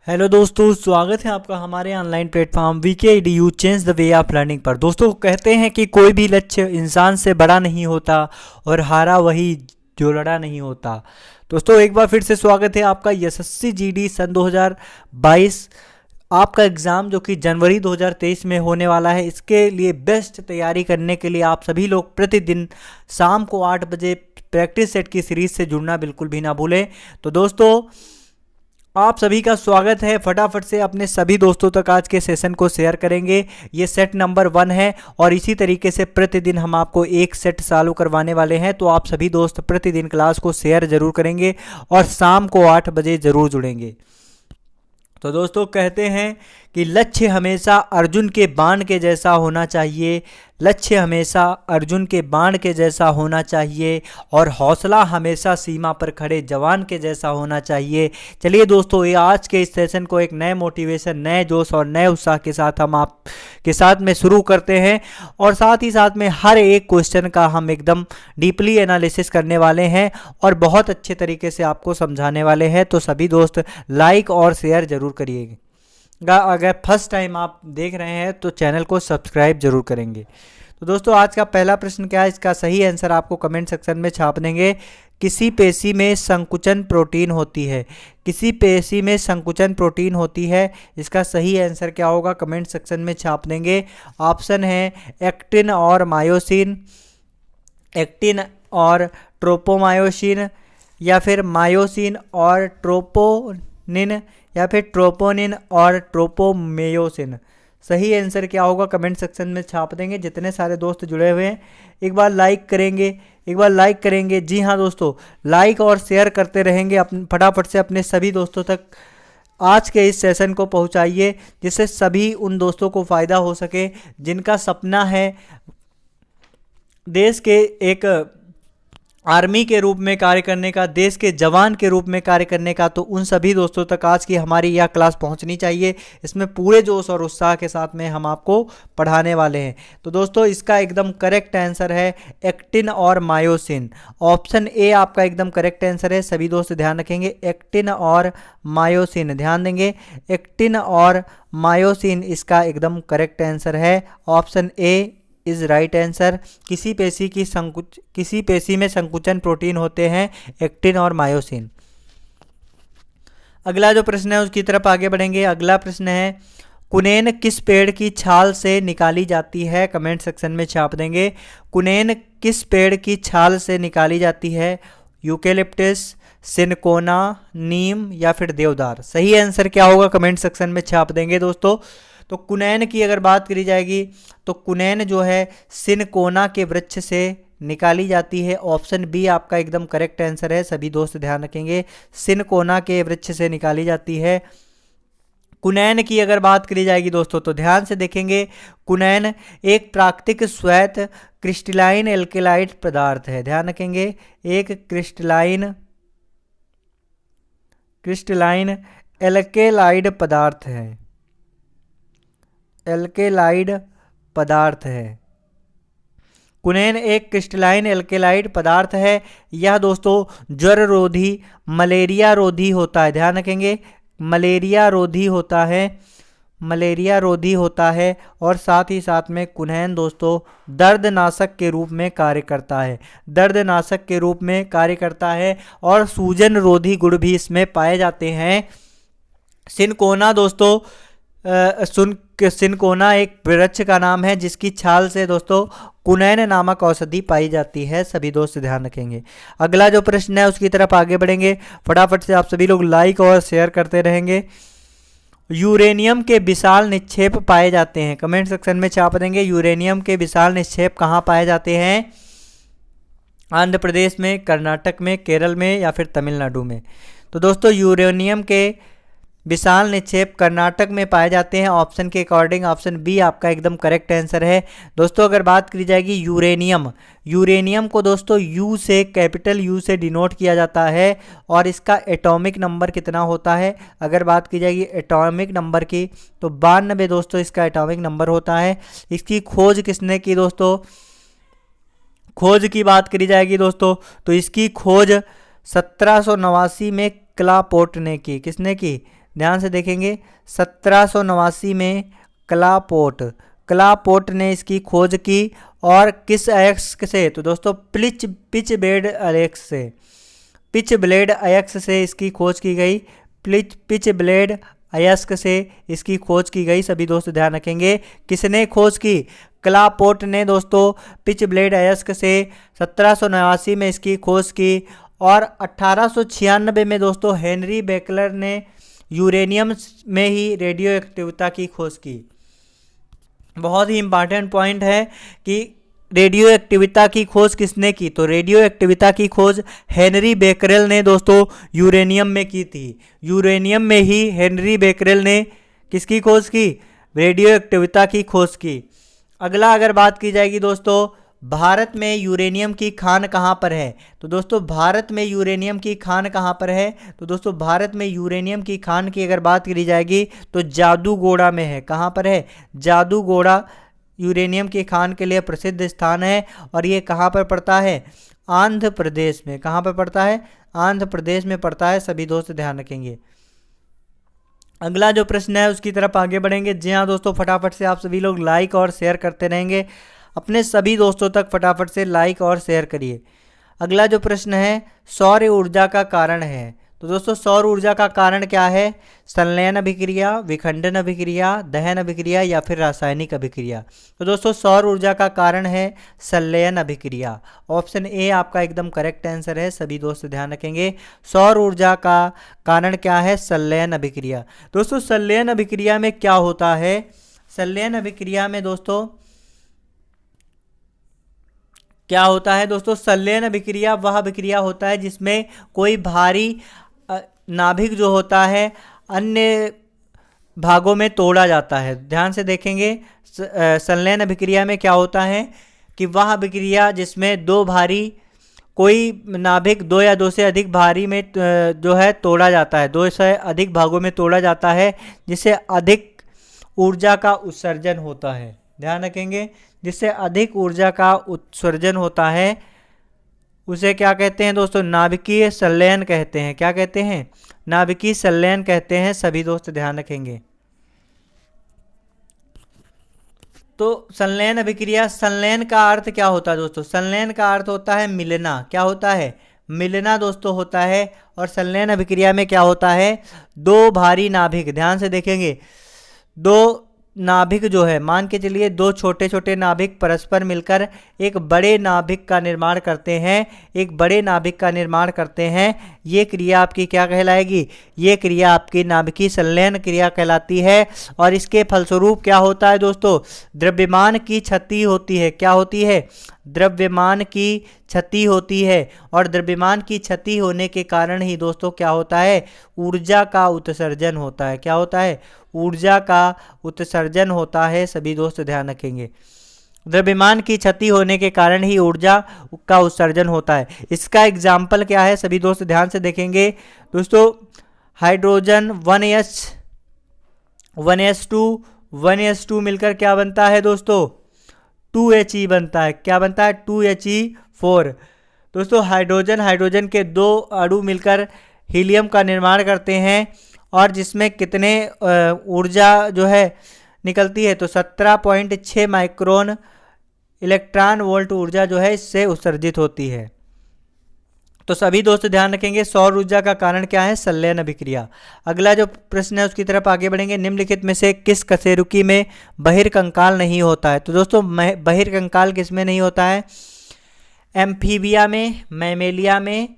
Hello दोस्तों, स्वागत है आपका हमारे online platform VK EDU change the way of learning पर। दोस्तों, कहते हैं कि कोई भी लक्ष्य इंसान से बड़ा नहीं होता और हारा वही जो लड़ा नहीं होता। दोस्तों, एक बार फिर से स्वागत है आपका SSC GD सन 2022 आपका एग्ज़ाम जो कि जनवरी 2023 में होने वाला है। इसके लिए बेस्ट तैयारी करने के लिए आप सभी लोग प्रतिदिन शाम को 8 बजे प्रैक्टिस सेट की सीरीज़ से जुड़ना बिल्कुल भी ना भूलें। तो दोस्तों, आप सभी का स्वागत है। फटाफट से अपने सभी दोस्तों तक आज के सेशन को शेयर करेंगे। ये सेट नंबर 1 है और इसी तरीके से प्रतिदिन हम आपको एक सेट चालू करवाने वाले हैं। तो आप सभी दोस्त प्रतिदिन क्लास को शेयर जरूर करेंगे और शाम को 8 बजे जरूर जुड़ेंगे। तो दोस्तों, कहते हैं कि लक्ष्य हमेशा अर्जुन के बाण के जैसा होना चाहिए। लक्ष्य हमेशा अर्जुन के बाण के जैसा होना चाहिए और हौसला हमेशा सीमा पर खड़े जवान के जैसा होना चाहिए। चलिए दोस्तों, ये आज के इस सेशन को एक नए मोटिवेशन, नए जोश और नए उत्साह के साथ हम आप के साथ में शुरू करते हैं और साथ ही साथ में हर एक क्वेश्चन का हम एकदम डीपली एनालिसिस करने वाले हैं और बहुत अच्छे तरीके से आपको समझाने वाले हैं। तो सभी दोस्त लाइक और शेयर जरूर करिएगा। अगर फर्स्ट टाइम आप देख रहे हैं तो चैनल को सब्सक्राइब जरूर करेंगे। तो दोस्तों, आज का पहला प्रश्न क्या है, इसका सही आंसर आपको कमेंट सेक्शन में छाप देंगे। किसी पेशी में संकुचन प्रोटीन होती है। किसी पेशी में संकुचन प्रोटीन होती है, इसका सही आंसर क्या होगा कमेंट सेक्शन में छाप देंगे। ऑप्शन है एक्टिन और मायोसिन, एक्टिन और ट्रोपोमायोसिन, या फिर मायोसिन और ट्रोपोनिन, या फिर ट्रोपोनिन और ट्रोपोमेयोसिन। सही आंसर क्या होगा कमेंट सेक्शन में छाप देंगे। जितने सारे दोस्त जुड़े हुए हैं एक बार लाइक करेंगे, जी हाँ दोस्तों, लाइक और शेयर करते रहेंगे। फटाफट से अपने सभी दोस्तों तक आज के इस सेशन को पहुंचाइए, जिससे सभी उन दोस्तों को फ़ायदा हो सके जिनका सपना है देश के एक आर्मी के रूप में कार्य करने का, देश के जवान के रूप में कार्य करने का। तो उन सभी दोस्तों तक आज की हमारी यह क्लास पहुंचनी चाहिए। इसमें पूरे जोश और उत्साह के साथ में हम आपको पढ़ाने वाले हैं। तो दोस्तों, इसका एकदम करेक्ट आंसर है एक्टिन और मायोसिन। ऑप्शन ए आपका एकदम करेक्ट आंसर है। सभी दोस्त ध्यान रखेंगे, एक्टिन और मायोसिन ध्यान देंगे। एक्टिन और मायोसिन इसका एकदम करेक्ट आंसर है। Option A is right answer. किसी पेशी में संकुचन प्रोटीन होते हैं एक्टिन और मायोसिन। अगला जो प्रश्न है उसकी तरफ आगे बढ़ेंगे। अगला प्रश्न है कुनेन किस पेड़ की छाल से निकाली जाती है, कमेंट सेक्शन में छाप देंगे। कुनेन किस पेड़ की छाल से निकाली जाती है, यूकेलिप्टस, सिनकोना, नीम या फिर देवदार। सही आंसर क्या होगा कमेंट सेक्शन में छाप देंगे दोस्तों। तो कुनैन की अगर बात करी जाएगी तो कुनैन जो है सिनकोना के वृक्ष से निकाली जाती है। ऑप्शन बी आपका एकदम करेक्ट आंसर है। सभी दोस्त ध्यान रखेंगे, सिनकोना के वृक्ष से निकाली जाती है। कुनैन की अगर बात करी जाएगी दोस्तों तो ध्यान से देखेंगे, कुनैन एक प्राकृतिक श्वेत क्रिस्टलाइन एल्केलाइड पदार्थ है। ध्यान रखेंगे, एक क्रिस्टलाइन एल्केलाइड पदार्थ है, एल्केलाइड पदार्थ है। कुनैन एक क्रिस्टलाइन एल्केलाइड पदार्थ है। यह दोस्तों ज्वर रोधी, मलेरिया रोधी होता है। ध्यान रखेंगे, मलेरिया रोधी होता है और साथ ही साथ में कुनैन दोस्तों दर्दनाशक के रूप में कार्य करता है और सूजन रोधी गुण भी इसमें पाए जाते हैं। सिनकोना दोस्तों सिनकोना एक वृक्ष का नाम है जिसकी छाल से दोस्तों कुनैन नामक औषधि पाई जाती है। सभी दोस्त ध्यान रखेंगे। अगला जो प्रश्न है उसकी तरफ आगे बढ़ेंगे। फटाफट से आप सभी लोग लाइक और शेयर करते रहेंगे। यूरेनियम के विशाल निक्षेप पाए जाते हैं, कमेंट सेक्शन में छाप देंगे। यूरेनियम के विशाल निक्षेप कहाँ पाए जाते हैं, आंध्र प्रदेश में, कर्नाटक में, केरल में या फिर तमिलनाडु में। तो दोस्तों, यूरेनियम के विशाल निक्षेप कर्नाटक में पाए जाते हैं। ऑप्शन के अकॉर्डिंग ऑप्शन बी आपका एकदम करेक्ट आंसर है। दोस्तों, अगर बात की जाएगी यूरेनियम को दोस्तों यू से, कैपिटल यू से डिनोट किया जाता है और इसका एटॉमिक नंबर कितना होता है, अगर बात की जाएगी एटॉमिक नंबर की तो 92 दोस्तों इसका एटॉमिक नंबर होता है। इसकी खोज किसने की दोस्तों, खोज की बात करी जाएगी दोस्तों तो इसकी खोज 1789 में क्लापोर्ट ने की। किसने की, ध्यान से देखेंगे 1789 में क्लापोर्ट ने इसकी खोज की और किस अयस्क से, तो दोस्तों पिच ब्लेड अयस्क से इसकी खोज की गई। पिच ब्लेड अयस्क से इसकी खोज की गई। सभी दोस्त ध्यान रखेंगे किसने खोज की, क्लापोर्ट ने दोस्तों पिच ब्लेड अयस्क से 1789 में इसकी खोज की। और 1896 में दोस्तों हेनरी बेकलर ने यूरेनियम में ही रेडियो एक्टिविटी की खोज की। बहुत ही इंपॉर्टेंट पॉइंट है कि रेडियो एक्टिविटी की खोज किसने की, तो रेडियो एक्टिविटी की खोज हेनरी बेकरेल ने दोस्तों यूरेनियम में की थी। यूरेनियम में ही हेनरी बेकरेल ने किसकी खोज की, रेडियो एक्टिविटी की खोज की। अगला अगर बात की जाएगी दोस्तों, भारत में यूरेनियम की खान कहाँ पर है, तो दोस्तों भारत में यूरेनियम की खान कहाँ पर है, तो दोस्तों भारत में यूरेनियम की खान की अगर बात करी जाएगी तो जादूगोड़ा में है। कहाँ पर है, जादूगोड़ा यूरेनियम की खान के लिए प्रसिद्ध स्थान है। और ये कहाँ पर पड़ता है, आंध्र प्रदेश में। कहाँ पर पड़ता है, आंध्र प्रदेश में पड़ता है। सभी दोस्त ध्यान रखेंगे। अगला जो प्रश्न है उसकी तरफ आगे बढ़ेंगे। जी हाँ दोस्तों, फटाफट से आप सभी लोग लाइक और शेयर करते रहेंगे, अपने सभी दोस्तों तक फटाफट से लाइक और शेयर करिए। अगला जो प्रश्न है, सौर ऊर्जा का कारण है, तो दोस्तों सौर ऊर्जा का कारण क्या है, संलयन अभिक्रिया, विखंडन अभिक्रिया, दहन अभिक्रिया या फिर रासायनिक अभिक्रिया। तो दोस्तों सौर ऊर्जा का कारण है संलयन अभिक्रिया। ऑप्शन ए आपका एकदम करेक्ट आंसर है। सभी दोस्त ध्यान रखेंगे, सौर ऊर्जा का कारण क्या है, संलयन अभिक्रिया। दोस्तों संलयन अभिक्रिया में क्या होता है, संलयन अभिक्रिया में दोस्तों क्या होता है, दोस्तों संलयन अभिक्रिया वह अभिक्रिया होता है जिसमें कोई भारी नाभिक जो होता है अन्य भागों में तोड़ा जाता है। ध्यान से देखेंगे, संलयन अभिक्रिया में क्या होता है कि वह अभिक्रिया जिसमें कोई नाभिक दो या दो से अधिक भारी में जो है तोड़ा जाता है, दो से अधिक भागों में तोड़ा जाता है, जिससे अधिक ऊर्जा का उत्सर्जन होता है। ध्यान रखेंगे, जिससे अधिक ऊर्जा का उत्सर्जन होता है उसे क्या कहते हैं दोस्तों, नाभिकीय संलयन कहते हैं। क्या कहते हैं, नाभिकीय संलयन कहते हैं। सभी दोस्त ध्यान रखेंगे। तो संलयन अभिक्रिया, संलयन का अर्थ क्या होता है दोस्तों, संलयन का अर्थ होता है मिलना। क्या होता है, मिलना दोस्तों होता है। और संलयन अभिक्रिया में क्या होता है, दो भारी नाभिक, ध्यान से देखेंगे, दो नाभिक जो है, मान के चलिए दो छोटे छोटे नाभिक परस्पर मिलकर एक बड़े नाभिक का निर्माण करते हैं, एक बड़े नाभिक का निर्माण करते हैं। ये क्रिया आपकी क्या कहलाएगी, ये क्रिया आपकी नाभिकीय संलयन क्रिया कहलाती है। और इसके फलस्वरूप क्या होता है दोस्तों, द्रव्यमान की क्षति होती है। क्या होती है, द्रव्यमान की क्षति होती है। और द्रव्यमान की क्षति होने के कारण ही दोस्तों क्या होता है, ऊर्जा का उत्सर्जन होता है। क्या होता है, ऊर्जा का उत्सर्जन होता है। सभी दोस्त ध्यान रखेंगे, द्रव्यमान की क्षति होने के कारण ही ऊर्जा का उत्सर्जन होता है। इसका एग्जाम्पल क्या है, सभी दोस्त ध्यान से देखेंगे दोस्तों, हाइड्रोजन 1s2 मिलकर क्या बनता है दोस्तों, 2He बनता है। क्या बनता है, 2He4। दोस्तों हाइड्रोजन के दो अणु मिलकर हीलियम का निर्माण करते हैं, और जिसमें कितने ऊर्जा जो है निकलती है, तो 17.6 माइक्रोन इलेक्ट्रॉन वोल्ट ऊर्जा जो है इससे उत्सर्जित होती है। तो सभी दोस्त ध्यान रखेंगे, सौर ऊर्जा का कारण क्या है, संलयन अभिक्रिया। अगला जो प्रश्न है उसकी तरफ आगे बढ़ेंगे। निम्नलिखित में से किस कशेरुकी में बहिर्कंकाल नहीं होता है, तो दोस्तों बहिर्कंकाल किस में नहीं होता है, एम्फीबिया में, मैमेलिया में,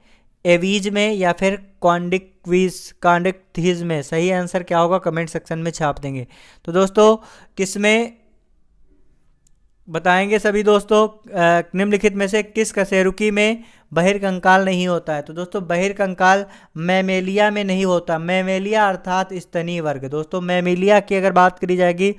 एवीज में या फिर कॉन्डिक्थिज में। सही आंसर क्या होगा कमेंट सेक्शन में छाप देंगे। तो दोस्तों किसमें बताएंगे सभी दोस्तों, निम्नलिखित में से किस कशेरुकी में बहिर्कंकाल नहीं होता है, तो दोस्तों बहिर्कंकाल मैमेलिया में नहीं होता। मैमेलिया अर्थात स्तनीय वर्ग। दोस्तों मैमेलिया की अगर बात करी जाएगी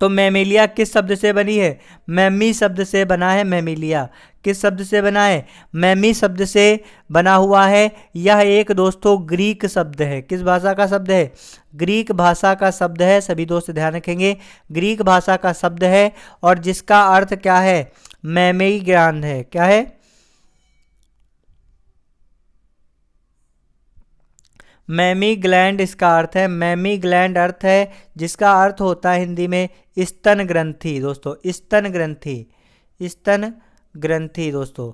तो मैमेलिया किस शब्द से बनी है, मैमी शब्द से बना है। मैमेलिया किस शब्द से बना है, मैमी शब्द से बना हुआ है। यह एक दोस्तों ग्रीक शब्द है। किस भाषा का शब्द है, ग्रीक भाषा का शब्द है। सभी दोस्त ध्यान रखेंगे, ग्रीक भाषा का शब्द है और जिसका अर्थ क्या है, मैमेई ग्रांड है। क्या है, मैमी ग्लैंड इसका अर्थ है, मैमी ग्लैंड अर्थ है जिसका अर्थ होता है हिंदी में स्तन ग्रंथि दोस्तों, स्तन ग्रंथि, स्तन ग्रंथि दोस्तों।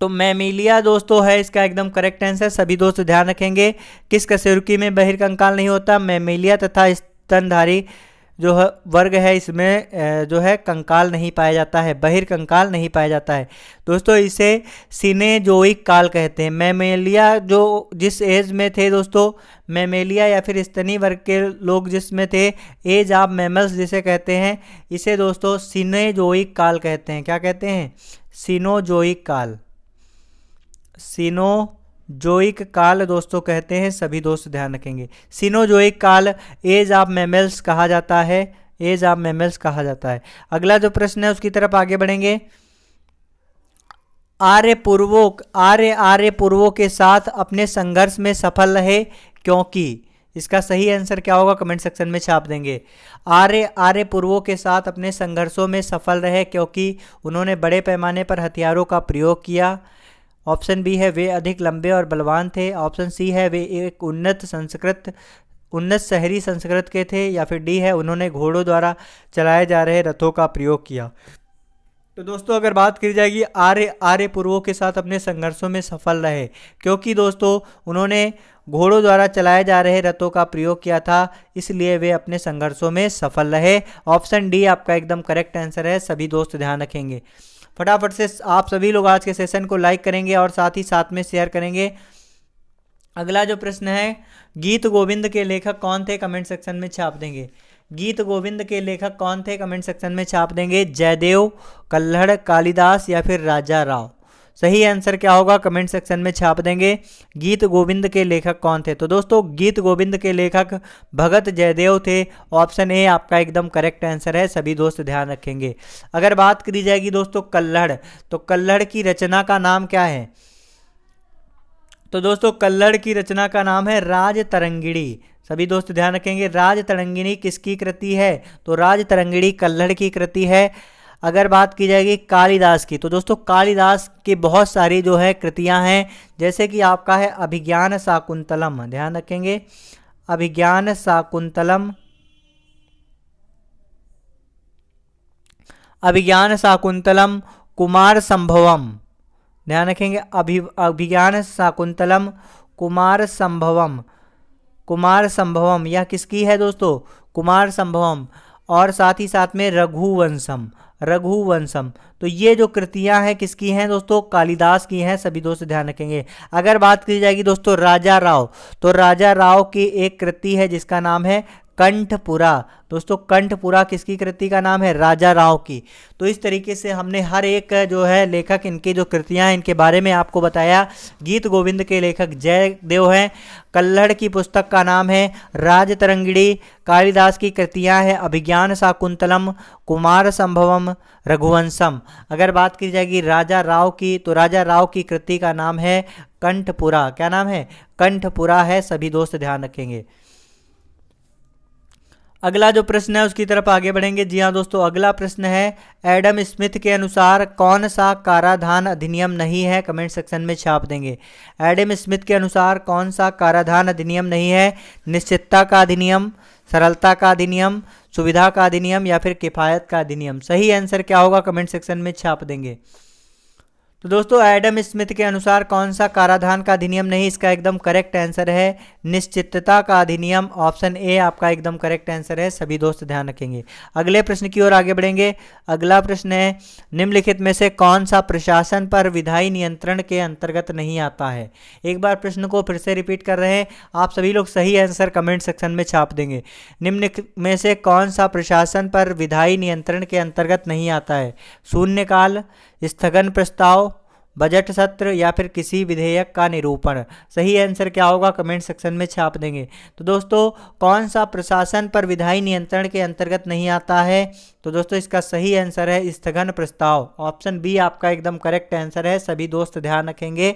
तो मैमिलिया दोस्तों है इसका एकदम करेक्ट आंसर। सभी दोस्त ध्यान रखेंगे किस कशेरुकी में बहिर्कंकाल नहीं होता, मैमिलिया तथा स्तनधारी जो है वर्ग है इसमें जो है कंकाल नहीं पाया जाता है, बहिर्कंकाल नहीं पाया जाता है दोस्तों। इसे सिनेजोइक काल कहते हैं। मैमेलिया जो जिस एज में थे दोस्तों, मैमेलिया या फिर स्तनी वर्ग के लोग जिसमें थे, एज ऑफ मैमल्स जिसे कहते हैं, इसे दोस्तों सिनेजोइक काल कहते हैं। क्या कहते हैं? सिनोजोइक काल, सिनोजोइक काल दोस्तों कहते हैं। सभी दोस्त ध्यान रखेंगे सिनोजोइक काल एज ऑफ मैमल्स कहा जाता है, एज ऑफ मैमल्स कहा जाता है। अगला जो प्रश्न है उसकी तरफ आगे बढ़ेंगे। आर्य पूर्वों के साथ अपने संघर्ष में सफल रहे क्योंकि, इसका सही आंसर क्या होगा कमेंट सेक्शन में छाप देंगे। आर्य पूर्वों के साथ अपने संघर्षों में सफल रहे क्योंकि उन्होंने बड़े पैमाने पर हथियारों का प्रयोग किया। ऑप्शन बी है वे अधिक लंबे और बलवान थे। ऑप्शन सी है वे एक उन्नत शहरी संस्कृत के थे। या फिर डी है उन्होंने घोड़ों द्वारा चलाए जा रहे रथों का प्रयोग किया। तो दोस्तों अगर बात की जाएगी आर्य पूर्वों के साथ अपने संघर्षों में सफल रहे क्योंकि दोस्तों उन्होंने घोड़ों द्वारा चलाए जा रहे रथों का प्रयोग किया था, इसलिए वे अपने संघर्षों में सफल रहे। ऑप्शन डी आपका एकदम करेक्ट आंसर है। सभी दोस्त ध्यान रखेंगे। फटाफट से आप सभी लोग आज के सेशन को लाइक करेंगे और साथ ही साथ में शेयर करेंगे। अगला जो प्रश्न है, गीत गोविंद के लेखक कौन थे कमेंट सेक्शन में छाप देंगे। गीत गोविंद के लेखक कौन थे कमेंट सेक्शन में छाप देंगे। जयदेव, कल्हड़, कालिदास या फिर राजा राव। सही आंसर क्या होगा कमेंट सेक्शन में छाप देंगे। गीत गोविंद के लेखक कौन थे? तो दोस्तों गीत गोविंद के लेखक भगत जयदेव थे। ऑप्शन ए आपका एकदम करेक्ट आंसर है। सभी दोस्त ध्यान रखेंगे। अगर बात करी जाएगी दोस्तों कल्हड़, तो कल्हड़ की रचना का नाम क्या है? तो दोस्तों कल्हड़ की रचना का नाम है राजतरंगिणी। सभी दोस्त ध्यान रखेंगे। राजतरंगिणी किसकी कृति है? तो राजतरंगिणी कल्हड़ की कृति है। अगर बात की जाएगी कालिदास की, तो दोस्तों कालिदास की बहुत सारी जो है कृतियां हैं, जैसे कि आपका है अभिज्ञान शाकुंतलम। ध्यान रखेंगे अभिज्ञान शाकुंतलम, अभिज्ञान शाकुंतलम, कुमार संभवम। ध्यान रखेंगे अभिज्ञान शाकुंतलम, कुमार संभवम, कुमार संभवम यह किसकी है दोस्तों? कुमार संभवम। और साथ ही साथ में रघुवंशम, रघुवंशम। तो ये जो कृतियां हैं किसकी हैं दोस्तों? कालिदास की हैं। सभी दोस्त ध्यान रखेंगे। अगर बात की जाएगी दोस्तों राजा राव, तो राजा राव की एक कृति है जिसका नाम है कंठपुरा। दोस्तों कंठपुरा किसकी कृति का नाम है? राजा राव की। तो इस तरीके से हमने हर एक जो है लेखक, इनकी जो कृतियां हैं इनके बारे में आपको बताया। गीत गोविंद के लेखक जयदेव हैं। कल्हड़ की पुस्तक का नाम है राजतरंगिणी। कालिदास की कृतियां हैं अभिज्ञान शाकुंतलम, कुमार संभवम, रघुवंशम। अगर बात की जाएगी राजा राव की, तो राजा राव की कृति का नाम है कंठपुरा। क्या नाम है? कंठपुरा है। सभी दोस्त ध्यान रखेंगे। अगला जो प्रश्न है उसकी तरफ आगे बढ़ेंगे। जी हाँ दोस्तों, अगला प्रश्न है एडम स्मिथ के अनुसार कौन सा कराधान अधिनियम नहीं है? कमेंट सेक्शन में छाप देंगे। एडम स्मिथ के अनुसार कौन सा कराधान अधिनियम नहीं है? निश्चितता का अधिनियम, सरलता का अधिनियम, सुविधा का अधिनियम या फिर किफायत का अधिनियम। सही आंसर क्या होगा कमेंट सेक्शन में छाप देंगे। तो दोस्तों एडम स्मिथ के अनुसार कौन सा कराधान का अधिनियम नहीं? इसका एकदम करेक्ट आंसर है निश्चितता का अधिनियम। ऑप्शन ए आपका एकदम करेक्ट आंसर है। सभी दोस्त ध्यान रखेंगे। अगले प्रश्न की ओर आगे बढ़ेंगे। अगला प्रश्न है निम्नलिखित में से कौन सा प्रशासन पर विधायी नियंत्रण के अंतर्गत नहीं आता है? एक बार प्रश्न को फिर से रिपीट कर रहे हैं, आप सभी लोग सही आंसर कमेंट सेक्शन में छाप देंगे। निम्नलिखित में से कौन सा प्रशासन पर विधायी नियंत्रण के अंतर्गत नहीं आता है? शून्यकाल, स्थगन प्रस्ताव, बजट सत्र या फिर किसी विधेयक का निरूपण। सही आंसर क्या होगा कमेंट सेक्शन में छाप देंगे। तो दोस्तों कौन सा प्रशासन पर विधायी नियंत्रण के अंतर्गत नहीं आता है? तो दोस्तों इसका सही आंसर है स्थगन प्रस्ताव। ऑप्शन बी आपका एकदम करेक्ट आंसर है। सभी दोस्त ध्यान रखेंगे।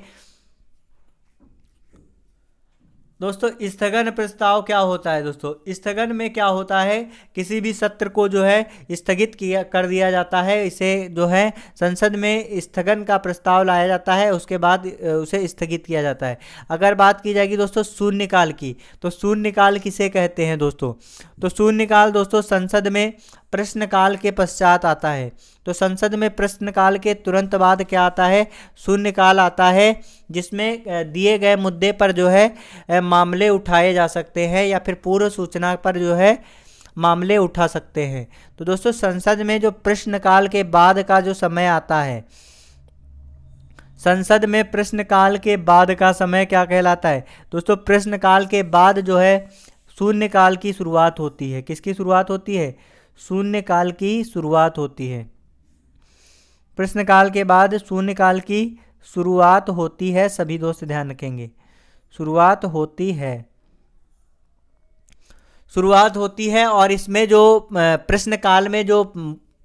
दोस्तों स्थगन प्रस्ताव क्या होता है? दोस्तों स्थगन में क्या होता है, किसी भी सत्र को जो है स्थगित किया कर दिया जाता है, इसे जो है संसद में स्थगन का प्रस्ताव लाया जाता है, उसके बाद उसे स्थगित किया जाता है। अगर बात की जाएगी दोस्तों शून्यकाल की, तो शून्यकाल किसे कहते हैं दोस्तों? तो शून्यकाल दोस्तों संसद में प्रश्नकाल के पश्चात आता है। तो संसद में प्रश्नकाल के तुरंत बाद क्या आता है? शून्यकाल आता है, जिसमें दिए गए मुद्दे पर जो है मामले उठाए जा सकते हैं या फिर पूर्व सूचना पर जो है मामले उठा सकते हैं। तो दोस्तों संसद में जो प्रश्नकाल के बाद का जो समय आता है, संसद में प्रश्नकाल के बाद का समय क्या कहलाता है? दोस्तों प्रश्नकाल के बाद जो है शून्यकाल की शुरुआत होती है। किसकी शुरुआत होती है? शून्यकाल की शुरुआत होती है। प्रश्नकाल के बाद शून्यकाल की शुरुआत होती है, सभी दोस्त ध्यान रखेंगे, शुरुआत होती है, शुरुआत होती है। और इसमें जो प्रश्नकाल में जो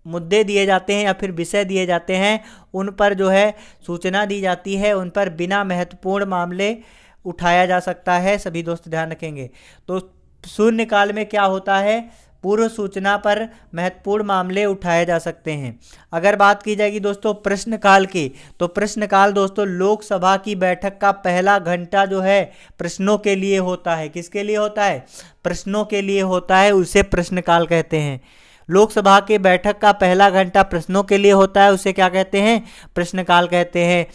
मुद्दे दिए जाते हैं या फिर विषय दिए जाते हैं, उन पर जो है सूचना दी जाती है, उन पर बिना महत्वपूर्ण मामले उठाया जा सकता है, सभी दोस्त ध्यान रखेंगे। तो शून्यकाल में क्या होता है? पूर्व सूचना पर महत्वपूर्ण मामले उठाए जा सकते हैं। अगर बात की जाएगी दोस्तों प्रश्नकाल की, तो प्रश्नकाल दोस्तों लोकसभा की बैठक का पहला घंटा जो है प्रश्नों के लिए होता है। किसके लिए होता है? प्रश्नों के लिए होता है, उसे प्रश्नकाल कहते हैं। लोकसभा के बैठक का पहला घंटा प्रश्नों के लिए होता है, उसे क्या कहते हैं? प्रश्नकाल कहते हैं।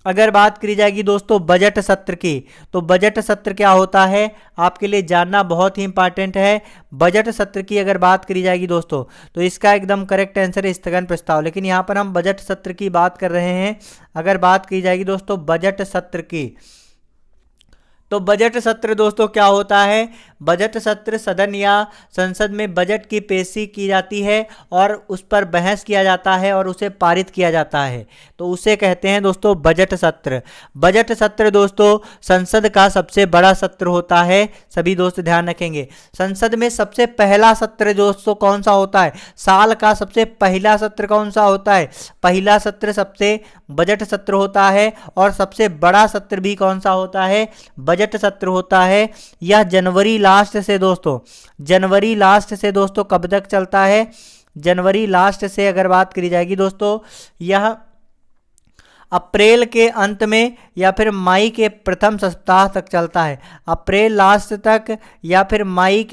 अगर बात करी जाएगी दोस्तों बजट सत्र की, तो बजट सत्र क्या होता है आपके लिए जानना बहुत ही इंपॉर्टेंट है। बजट सत्र की अगर बात करी जाएगी दोस्तों, तो इसका एकदम करेक्ट आंसर है स्थगन प्रस्ताव, लेकिन यहाँ पर हम बजट सत्र की बात कर रहे हैं। अगर बात की जाएगी दोस्तों बजट सत्र की, तो बजट सत्र दोस्तों क्या होता है? बजट सत्र सदन या संसद में बजट की पेशी की जाती है और उस पर बहस किया जाता है और उसे पारित किया जाता है, तो उसे कहते हैं दोस्तों बजट सत्र। बजट सत्र दोस्तों संसद का सबसे बड़ा सत्र होता है, सभी दोस्त ध्यान रखेंगे। संसद में सबसे पहला सत्र दोस्तों कौन सा होता है? साल का सबसे पहला सत्र कौन सा होता है? पहला सत्र सबसे बजट सत्र होता है। और सबसे बड़ा सत्र भी कौन सा होता है? बजट सत्र होता है। यह जनवरी लास्ट से दोस्तों, जनवरी लास्ट से दोस्तों कब तक चलता है? जनवरी लास्ट से अगर बात करी जाएगी दोस्तों, यह अप्रैल के अंत में या फिर मई के प्रथम सप्ताह तक चलता है। अप्रैल लास्ट तक या फिर मई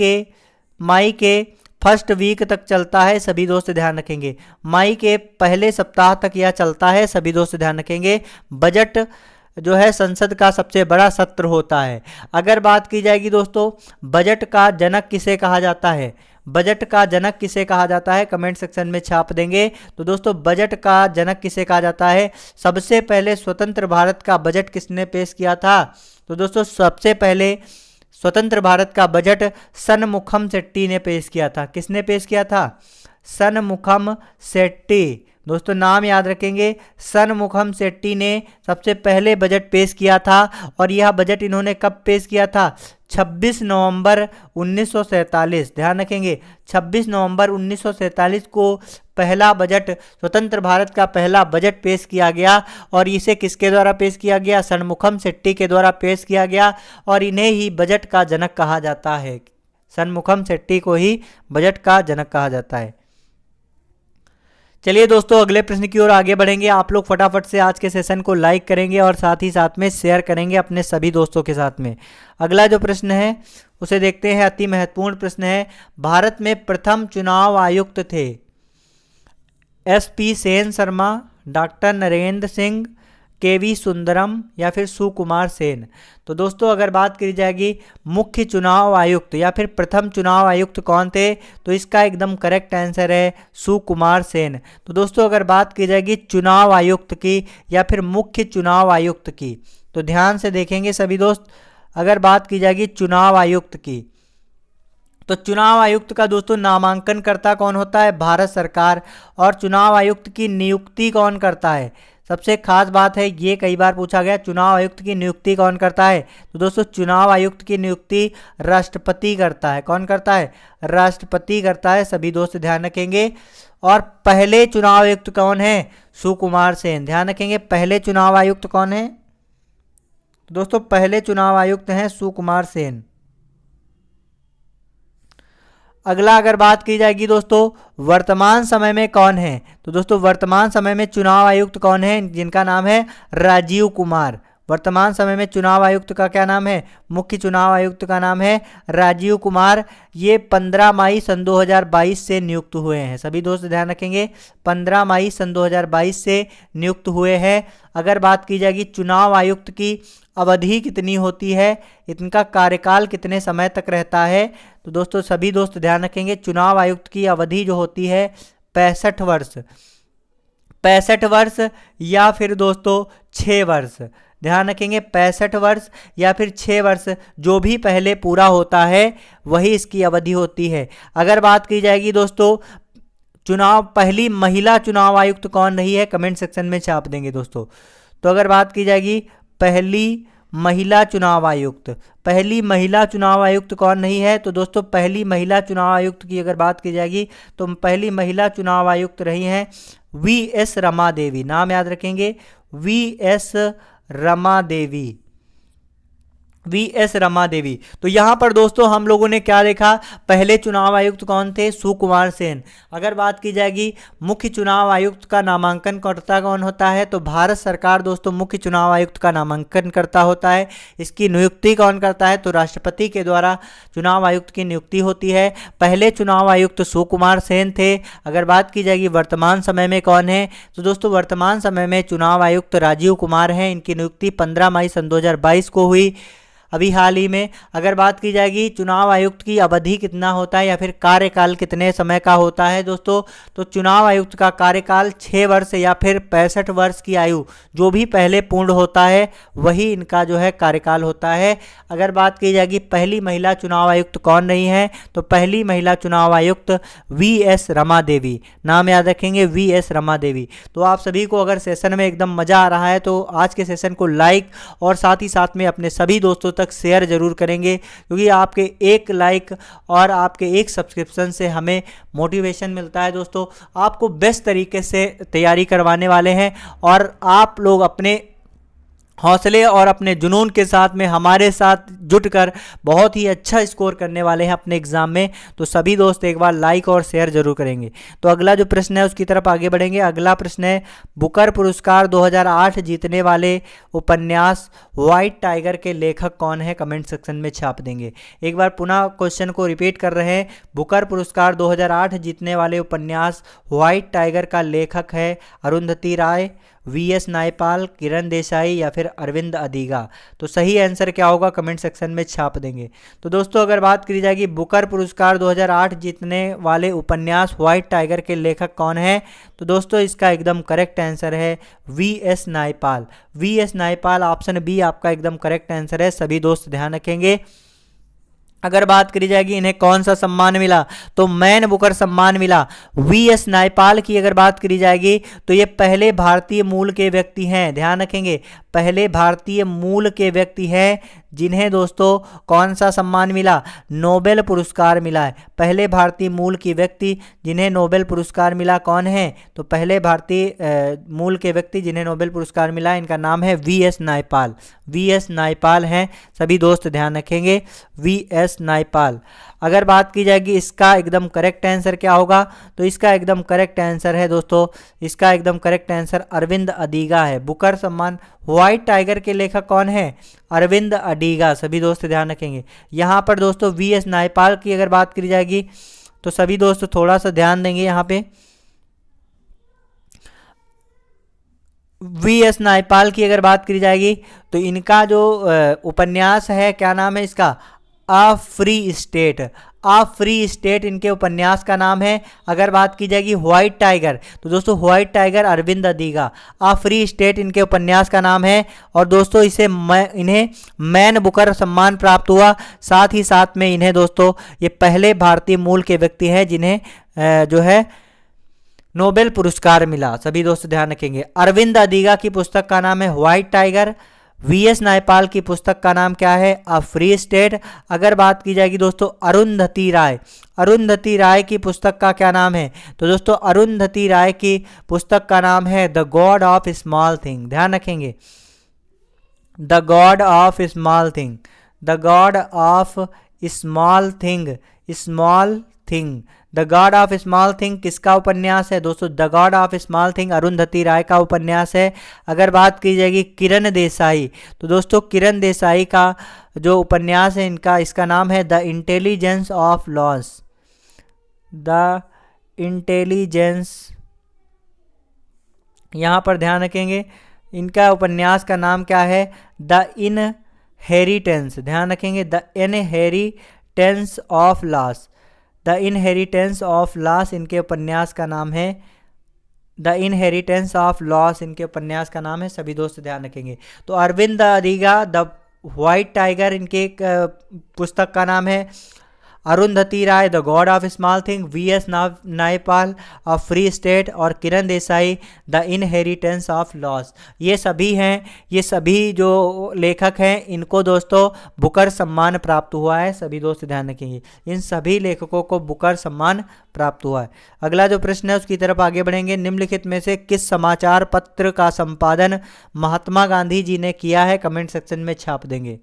के फर्स्ट वीक तक चलता है, सभी दोस्त ध्यान रखेंगे। मई के पहले सप्ताह तक यह चलता है, सभी दोस्त ध्यान रखेंगे। बजट जो है संसद का सबसे बड़ा सत्र होता है। अगर बात की जाएगी दोस्तों बजट का जनक किसे कहा जाता है? बजट का जनक किसे कहा जाता है? कमेंट सेक्शन में छाप देंगे। तो दोस्तों बजट का जनक किसे कहा जाता है? सबसे पहले स्वतंत्र भारत का बजट किसने पेश किया था? तो दोस्तों सबसे पहले स्वतंत्र भारत का बजट सनमुखम शेट्टी ने पेश किया था। किसने पेश किया था? सनमुखम शेट्टी। दोस्तों नाम याद रखेंगे, सनमुखम शेट्टी ने सबसे पहले बजट पेश किया था। और यह बजट इन्होंने कब पेश किया था? 26 नवंबर 1947। ध्यान रखेंगे 26 नवंबर 1947 को पहला बजट, स्वतंत्र भारत का पहला बजट पेश किया गया। और इसे किसके द्वारा पेश किया गया? सनमुखम शेट्टी के द्वारा पेश किया गया। और इन्हें ही बजट का जनक कहा जाता है। सनमुखम शेट्टी को ही बजट का जनक कहा जाता है। चलिए दोस्तों अगले प्रश्न की ओर आगे बढ़ेंगे। आप लोग फटाफट से आज के सेशन को लाइक करेंगे और साथ ही साथ में शेयर करेंगे अपने सभी दोस्तों के साथ में। अगला जो प्रश्न है उसे देखते हैं, अति महत्वपूर्ण प्रश्न है। भारत में प्रथम चुनाव आयुक्त थे SP Sen Sharma, doctor Narendra Singh, KV Sundaram या फिर सुकुमार सेन। तो दोस्तों अगर बात करी जाएगी मुख्य चुनाव आयुक्त या फिर प्रथम चुनाव आयुक्त कौन थे, तो इसका एकदम करेक्ट आंसर है सुकुमार सेन। तो दोस्तों अगर बात की जाएगी चुनाव आयुक्त की या फिर मुख्य चुनाव आयुक्त की, तो ध्यान से देखेंगे सभी दोस्त। अगर बात की जाएगी चुनाव आयुक्त की, तो चुनाव आयुक्त का दोस्तों नामांकनकर्ता कौन होता है? भारत सरकार। और चुनाव आयुक्त की नियुक्ति कौन करता है? सबसे खास बात है, ये कई बार पूछा गया, चुनाव आयुक्त की नियुक्ति कौन करता है? तो दोस्तों चुनाव आयुक्त की नियुक्ति राष्ट्रपति करता है। कौन करता है? राष्ट्रपति करता है, सभी दोस्त ध्यान रखेंगे। और पहले चुनाव आयुक्त कौन है? सुकुमार सेन। ध्यान रखेंगे पहले चुनाव आयुक्त कौन है? तो दोस्तों पहले चुनाव आयुक्त हैं सुकुमार सेन। अगला अगर बात की जाएगी दोस्तों वर्तमान समय में कौन है, तो दोस्तों वर्तमान समय में चुनाव आयुक्त कौन है, जिनका नाम है राजीव कुमार। वर्तमान समय में चुनाव आयुक्त का क्या नाम है, मुख्य चुनाव आयुक्त का नाम है राजीव कुमार। ये 15 मई सन 2022 से नियुक्त हुए हैं। सभी दोस्त ध्यान रखेंगे, 15 मई सन 2022 से नियुक्त हुए हैं। अगर बात की जाएगी चुनाव आयुक्त की अवधि कितनी होती है, इनका कार्यकाल कितने समय तक रहता है, तो दोस्तों सभी दोस्त ध्यान रखेंगे चुनाव आयुक्त की अवधि जो होती है 65 वर्ष, 65 वर्ष या फिर दोस्तों 6 वर्ष। ध्यान रखेंगे 65 वर्ष या फिर 6 वर्ष, जो भी पहले पूरा होता है वही इसकी अवधि होती है। अगर बात की जाएगी दोस्तों पहली महिला चुनाव आयुक्त कौन रही है, कमेंट सेक्शन में छाप देंगे दोस्तों। तो अगर बात की जाएगी पहली महिला चुनाव आयुक्त, पहली महिला चुनाव आयुक्त कौन रही है, तो दोस्तों पहली महिला चुनाव आयुक्त की अगर बात की जाएगी तो पहली महिला चुनाव आयुक्त रही हैं वी.एस. रमा देवी। नाम याद रखेंगे, वी.एस. रमा देवी, वी.एस. रमा देवी। तो यहाँ पर दोस्तों हम लोगों ने क्या देखा, पहले चुनाव आयुक्त कौन थे, सुकुमार सेन। अगर बात की जाएगी मुख्य चुनाव आयुक्त का नामांकन करता कौन होता है, तो भारत सरकार दोस्तों मुख्य चुनाव आयुक्त का नामांकन करता होता है। इसकी नियुक्ति कौन करता है, तो राष्ट्रपति के द्वारा चुनाव आयुक्त की नियुक्ति होती है। पहले चुनाव आयुक्त सुकुमार सेन थे। अगर बात की जाएगी वर्तमान समय में कौन है, तो दोस्तों वर्तमान समय में चुनाव आयुक्त राजीव कुमार हैं। इनकी नियुक्ति 15 मई सन 2022 को हुई, अभी हाल ही में। अगर बात की जाएगी चुनाव आयुक्त की अवधि कितना होता है या फिर कार्यकाल कितने समय का होता है दोस्तों, तो चुनाव आयुक्त का कार्यकाल 6 वर्ष या फिर 65 वर्ष की आयु जो भी पहले पूर्ण होता है वही इनका जो है कार्यकाल होता है। अगर बात की जाएगी पहली महिला चुनाव आयुक्त कौन रही है, तो पहली महिला चुनाव आयुक्त वी.एस. रमा देवी। नाम याद रखेंगे, वी.एस. रमा देवी। तो आप सभी को अगर सेशन में एकदम मज़ा आ रहा है तो आज के सेशन को लाइक और साथ ही साथ में अपने सभी दोस्तों तक शेयर जरूर करेंगे, क्योंकि आपके एक लाइक और आपके एक सब्सक्रिप्शन से हमें मोटिवेशन मिलता है दोस्तों। आपको बेस्ट तरीके से तैयारी करवाने वाले हैं और आप लोग अपने हौसले और अपने जुनून के साथ में हमारे साथ जुटकर बहुत ही अच्छा स्कोर करने वाले हैं अपने एग्ज़ाम में। तो सभी दोस्त एक बार लाइक और शेयर जरूर करेंगे। तो अगला जो प्रश्न है उसकी तरफ आगे बढ़ेंगे। अगला प्रश्न है, बुकर पुरस्कार 2008 जीतने वाले उपन्यास व्हाइट टाइगर के लेखक कौन है, कमेंट सेक्शन में छाप देंगे। एक बार पुनः क्वेश्चन को रिपीट कर रहे हैं, बुकर पुरस्कार 2008 जीतने वाले उपन्यास व्हाइट टाइगर का लेखक है अरुंधति राय, वी.एस. नायपाल, किरण देसाई या फिर अरविंद अदिगा। तो सही आंसर क्या होगा, कमेंट सेक्शन में छाप देंगे। तो दोस्तों अगर बात की जाएगी बुकर पुरस्कार 2008 जीतने वाले उपन्यास व्हाइट टाइगर के लेखक कौन है, तो दोस्तों इसका एकदम करेक्ट आंसर है वी.एस. नायपाल। वी.एस. नायपाल, ऑप्शन बी आपका एकदम करेक्ट आंसर है। सभी दोस्त ध्यान रखेंगे। अगर बात करी जाएगी इन्हें कौन सा सम्मान मिला, तो मैन बुकर सम्मान मिला। वी.एस. नायपाल की अगर बात करी जाएगी तो ये पहले भारतीय मूल के व्यक्ति हैं। ध्यान रखेंगे, पहले भारतीय मूल के व्यक्ति हैं जिन्हें दोस्तों कौन सा सम्मान मिला, नोबेल पुरस्कार मिला है। पहले भारतीय मूल के व्यक्ति जिन्हें नोबेल पुरस्कार मिला कौन है, तो पहले भारतीय मूल के व्यक्ति जिन्हें नोबेल पुरस्कार मिला इनका नाम है वी.एस. नायपाल। वी.एस. नायपाल हैं, सभी दोस्त ध्यान रखेंगे, वी.एस. नायपाल। अगर बात की जाएगी इसका एकदम करेक्ट आंसर क्या होगा, तो इसका एकदम करेक्ट आंसर है दोस्तों, इसका एकदम करेक्ट आंसर अरविंद अदिगा है। बुकर सम्मान व्हाइट टाइगर के लेखक कौन है, अरविंद अडिगा। सभी दोस्त ध्यान रखेंगे। यहाँ पर दोस्तों वी.एस. नायपाल की अगर बात करी जाएगी तो सभी दोस्त थोड़ा सा ध्यान देंगे। यहाँ पे वी.एस. नायपाल की अगर बात करी जाएगी तो इनका जो उपन्यास है, क्या नाम है इसका, अ फ्री स्टेट। अ फ्री स्टेट इनके उपन्यास का नाम है। अगर बात की जाएगी व्हाइट टाइगर, तो दोस्तों white tiger Aravind Adiga. A free state इनके उपन्यास का नाम है। और दोस्तों इन्हें मैन बुकर सम्मान प्राप्त हुआ। साथ ही साथ में इन्हें दोस्तों ये पहले भारतीय मूल के व्यक्ति हैं जिन्हें जो है नोबेल पुरस्कार मिला। सभी दोस्त ध्यान रखेंगे। अरविंद अदिगा की पुस्तक का नाम है व्हाइट टाइगर। वी.एस. नायपाल की पुस्तक का नाम क्या है, अ फ्री स्टेट। अगर बात की जाएगी दोस्तों अरुंधति राय, अरुंधति राय की पुस्तक का क्या नाम है, तो दोस्तों अरुंधति राय की पुस्तक का नाम है the god of small thing. ध्यान रखेंगे, the god of small thing, the god of small thing, small thing, the god of small thing किसका उपन्यास है दोस्तों? The god of small thing Arundhati Roy का उपन्यास है। अगर बात की जाएगी किरण देसाई, तो दोस्तों किरण देसाई का जो उपन्यास है इनका, इसका नाम है the intelligence of loss, the intelligence, यहाँ पर ध्यान रखेंगे इनका उपन्यास का नाम क्या है? द इनहेरिटेंस, ध्यान रखेंगे the inheritance of loss, the inheritance of loss इनके उपन्यास का नाम है, द इनहेरिटेंस ऑफ लॉस इनके उपन्यास का नाम है, सभी दोस्त ध्यान रखेंगे। तो Aravind Adiga the white tiger इनके पुस्तक का नाम है, Arundhati Roy the god of small thing, V S. Naipaul a free state और Kiran Desai the inheritance of loss. ये सभी हैं, ये सभी जो लेखक हैं इनको दोस्तों बुकर सम्मान प्राप्त हुआ है, सभी दोस्त ध्यान रखेंगे इन सभी लेखकों को बुकर सम्मान प्राप्त हुआ है। अगला जो प्रश्न है उसकी तरफ आगे बढ़ेंगे। निम्नलिखित में से किस समाचार पत्र का संपादन महात्मा गांधी जी ने किया है? कमेंट सेक्शन में छाप देंगे।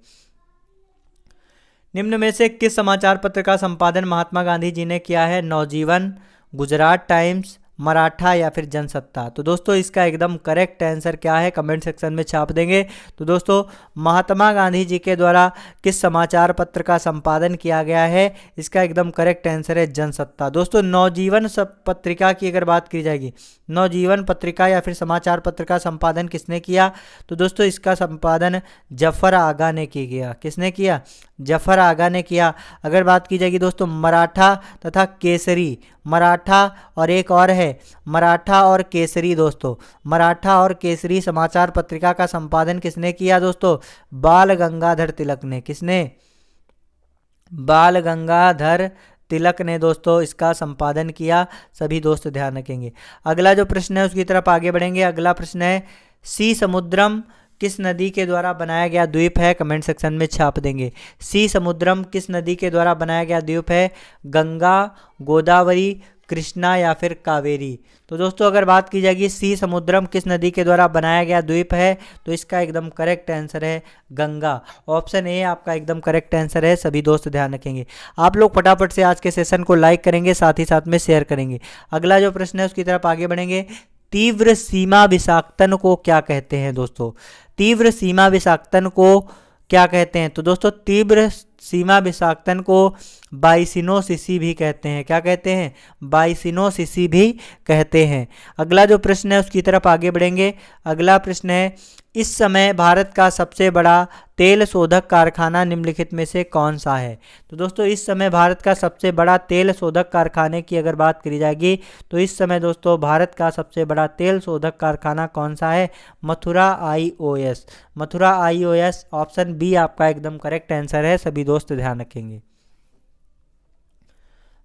निम्न में से किस समाचार पत्र का संपादन महात्मा गांधी जी ने किया है? नवजीवन, गुजरात टाइम्स, मराठा या फिर जनसत्ता। तो दोस्तों इसका एकदम करेक्ट आंसर क्या है? कमेंट सेक्शन में छाप देंगे। तो दोस्तों महात्मा गांधी जी के द्वारा किस समाचार पत्र का संपादन किया गया है? इसका एकदम करेक्ट आंसर है जनसत्ता। दोस्तों नवजीवन पत्रिका की अगर बात की जाएगी, नवजीवन पत्रिका या फिर समाचार पत्र का संपादन किसने किया? तो दोस्तों इसका संपादन जफर आगा ने किया। किसने किया? जफर आगा ने किया। अगर बात की जाएगी दोस्तों मराठा तथा केसरी, मराठा और एक और है मराठा और केसरी, दोस्तों मराठा और केसरी समाचार पत्रिका का संपादन किसने किया दोस्तों? बाल गंगाधर तिलक ने। किसने? बाल गंगाधर तिलक ने दोस्तों इसका संपादन किया, सभी दोस्त ध्यान रखेंगे। अगला जो प्रश्न है उसकी तरफ आगे बढ़ेंगे। अगला प्रश्न है सी समुद्रम किस नदी के द्वारा बनाया गया द्वीप है? कमेंट सेक्शन में छाप देंगे। सी समुद्रम किस नदी के द्वारा बनाया गया द्वीप है? गंगा, गोदावरी, कृष्णा या फिर कावेरी। तो दोस्तों अगर बात की जाएगी सी समुद्रम किस नदी के द्वारा बनाया गया द्वीप है, तो इसका एकदम करेक्ट आंसर है गंगा। ऑप्शन ए आपका एकदम करेक्ट आंसर है, सभी दोस्त ध्यान रखेंगे। आप लोग फटाफट से आज के सेशन को लाइक करेंगे, साथ ही साथ में शेयर करेंगे। अगला जो प्रश्न है उसकी तरफ आगे बढ़ेंगे। तीव्र सीमा विषाक्तन को क्या कहते हैं दोस्तों? तीव्र सीमा विषाक्तन को क्या कहते हैं? तो दोस्तों तीव्र सीमा विषाक्तन को बाइसिनोसिसी भी कहते हैं। क्या कहते हैं? बाइसिनोसिसी भी कहते हैं। अगला जो प्रश्न है उसकी तरफ आगे बढ़ेंगे। अगला प्रश्न है इस समय भारत का सबसे बड़ा तेल शोधक कारखाना निम्नलिखित में से कौन सा है? तो दोस्तों इस समय भारत का सबसे बड़ा तेल शोधक कारखाने की अगर बात करी जाएगी तो इस समय दोस्तों भारत का सबसे बड़ा तेल शोधक कारखाना कौन सा है? Mathura IOS. Mathura IOS option B आपका एकदम करेक्ट आंसर है, सभी दोस्त ध्यान रखेंगे।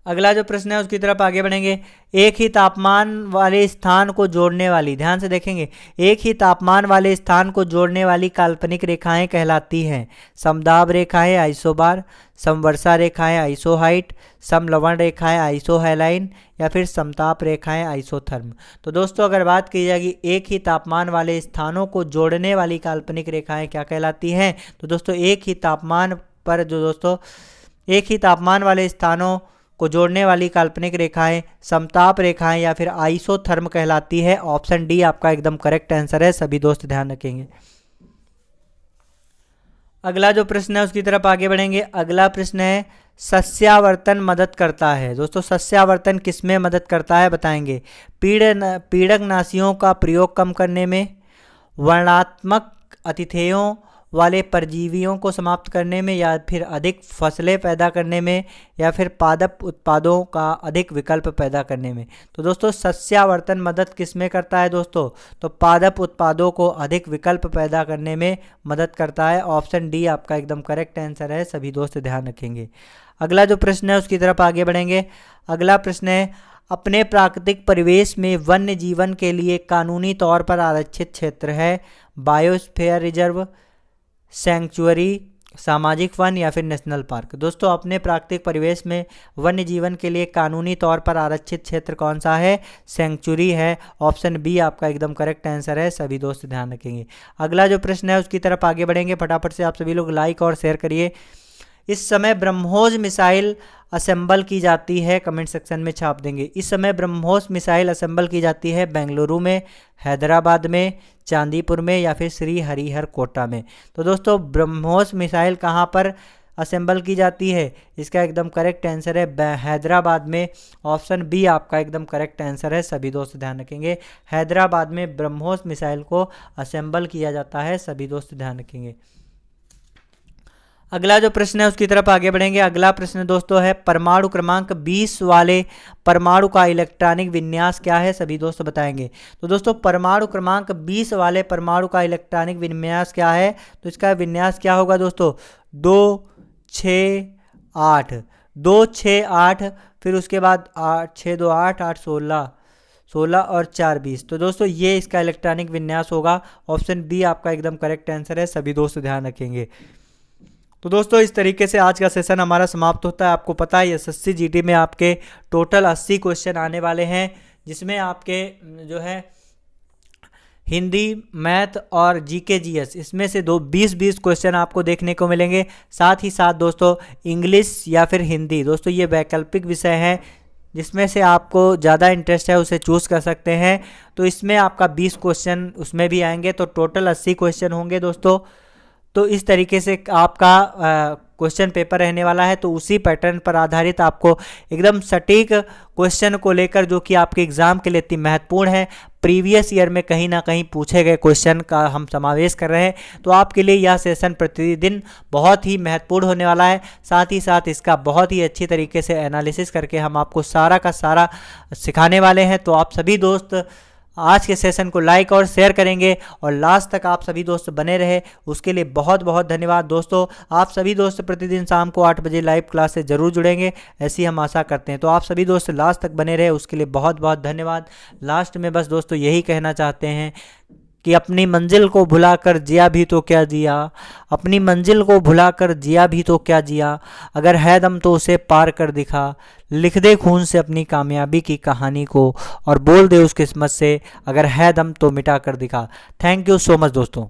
अगला जो प्रश्न है उसकी तरफ आगे बढ़ेंगे। एक ही तापमान वाले स्थान को जोड़ने वाली, ध्यान से देखेंगे, एक ही तापमान वाले स्थान को जोड़ने वाली काल्पनिक रेखाएं कहलाती हैं समदाब रेखाएं आइसोबार, समवर्षा रेखाएं आइसोहाइट, समलवण रेखाएं आइसोहेलाइन या फिर समताप रेखाएं आइसोथर्म। तो दोस्तों अगर बात की जाएगी एक ही तापमान वाले स्थानों को जोड़ने वाली काल्पनिक रेखाएं क्या कहलाती हैं? तो दोस्तों एक ही तापमान पर जो दोस्तों एक ही तापमान वाले स्थानों को जोड़ने वाली काल्पनिक रेखाएं समताप रेखाएं या फिर आइसोथर्म कहलाती है। ऑप्शन डी आपका एकदम करेक्ट आंसर है, सभी दोस्त ध्यान रखेंगे। अगला जो प्रश्न है उसकी तरफ आगे बढ़ेंगे। अगला प्रश्न है सस्यावर्तन मदद करता है। दोस्तों सस्यावर्तन किसमें मदद करता है बताएंगे? पीड़कनाशियों का प्रयोग कम करने में, वर्णात्मक अतिथेयों वाले परजीवियों को समाप्त करने में, या फिर अधिक फसलें पैदा करने में, या फिर पादप उत्पादों का अधिक विकल्प पैदा करने में। तो दोस्तों सस्यावर्तन मदद किस में करता है दोस्तों? तो पादप उत्पादों को अधिक विकल्प पैदा करने में मदद करता है। ऑप्शन डी आपका एकदम करेक्ट आंसर है, सभी दोस्त ध्यान रखेंगे। अगला जो प्रश्न है उसकी तरफ आगे बढ़ेंगे। अगला प्रश्न है अपने प्राकृतिक परिवेश में वन्य जीवन के लिए कानूनी तौर पर आरक्षित क्षेत्र है बायोस्फीयर रिजर्व, सैंक्चुअरी, सामाजिक वन या फिर नेशनल पार्क। दोस्तों अपने प्राकृतिक परिवेश में वन्य जीवन के लिए कानूनी तौर पर आरक्षित क्षेत्र कौन सा है? सेंचुरी है। ऑप्शन बी आपका एकदम करेक्ट आंसर है। सभी दोस्त ध्यान रखेंगे। अगला जो प्रश्न है उसकी तरफ आगे बढ़ेंगे। फटाफट से आप सभी लोग लाइक और शेयर करिए। इस समय ब्रह्मोस मिसाइल असेंबल की जाती है, कमेंट सेक्शन में छाप देंगे। इस समय ब्रह्मोस मिसाइल असेंबल की जाती है बेंगलुरु में, हैदराबाद में, चांदीपुर में या फिर श्री हरिहरकोटा में। तो दोस्तों ब्रह्मोस मिसाइल कहाँ पर असेंबल की जाती है? इसका एकदम करेक्ट आंसर है हैदराबाद में। ऑप्शन बी आपका एकदम करेक्ट आंसर है। सभी दोस्त ध्यान रखेंगे, हैदराबाद में ब्रह्मोस मिसाइल को असेंबल किया जाता है। सभी दोस्त ध्यान रखेंगे। अगला जो प्रश्न है उसकी तरफ आगे बढ़ेंगे। अगला प्रश्न दोस्तों है परमाणु क्रमांक 20 वाले परमाणु का इलेक्ट्रॉनिक विन्यास क्या है? सभी दोस्त बताएंगे। तो दोस्तों परमाणु क्रमांक 20 वाले परमाणु का इलेक्ट्रॉनिक विन्यास क्या है? तो इसका विन्यास क्या होगा दोस्तों? 2 6 8, 2 6 8, फिर उसके बाद 8 6 2 8 8 16, 16 और 4 20। तो दोस्तों ये इसका इलेक्ट्रॉनिक विन्यास होगा। ऑप्शन बी आपका एकदम करेक्ट आंसर है। सभी दोस्त ध्यान रखेंगे। तो दोस्तों इस तरीके से आज का सेशन हमारा समाप्त होता है। आपको पता है एसएससी जीडी में आपके टोटल 80 क्वेश्चन आने वाले हैं, जिसमें आपके जो है हिंदी, मैथ और जीके जीएस, इसमें से 20-20 क्वेश्चन आपको देखने को मिलेंगे। साथ ही साथ दोस्तों इंग्लिश या फिर हिंदी, दोस्तों ये वैकल्पिक विषय हैं, जिसमें से आपको ज़्यादा इंटरेस्ट है उसे चूज़ कर सकते हैं। तो इसमें आपका 20 क्वेश्चन उसमें भी आएंगे, तो टोटल 80 क्वेश्चन होंगे दोस्तों। तो इस तरीके से आपका क्वेश्चन पेपर रहने वाला है। तो उसी पैटर्न पर आधारित आपको एकदम सटीक क्वेश्चन को लेकर, जो कि आपके एग्ज़ाम के लिए इतनी महत्वपूर्ण है, प्रीवियस ईयर में कहीं ना कहीं पूछे गए क्वेश्चन का हम समावेश कर रहे हैं। तो आपके लिए यह सेशन प्रतिदिन बहुत ही महत्वपूर्ण होने वाला है। साथ ही साथ इसका बहुत ही अच्छी तरीके से एनालिसिस करके हम आपको सारा का सारा सिखाने वाले हैं। तो आप सभी दोस्त आज के सेशन को लाइक और शेयर करेंगे और लास्ट तक आप सभी दोस्त बने रहे, उसके लिए बहुत बहुत धन्यवाद दोस्तों। आप सभी दोस्त प्रतिदिन शाम को 8 बजे लाइव क्लास से ज़रूर जुड़ेंगे, ऐसी हम आशा करते हैं। तो आप सभी दोस्त लास्ट तक बने रहे, उसके लिए बहुत बहुत धन्यवाद। लास्ट में बस दोस्तों यही कहना चाहते हैं कि अपनी मंजिल को भुलाकर जिया भी तो क्या जिया, अपनी मंजिल को भुलाकर जिया भी तो क्या जिया, अगर है दम तो उसे पार कर दिखा, लिख दे खून से अपनी कामयाबी की कहानी को और बोल दे उस किस्मत से, अगर है दम तो मिटा कर दिखा। थैंक यू सो मच दोस्तों।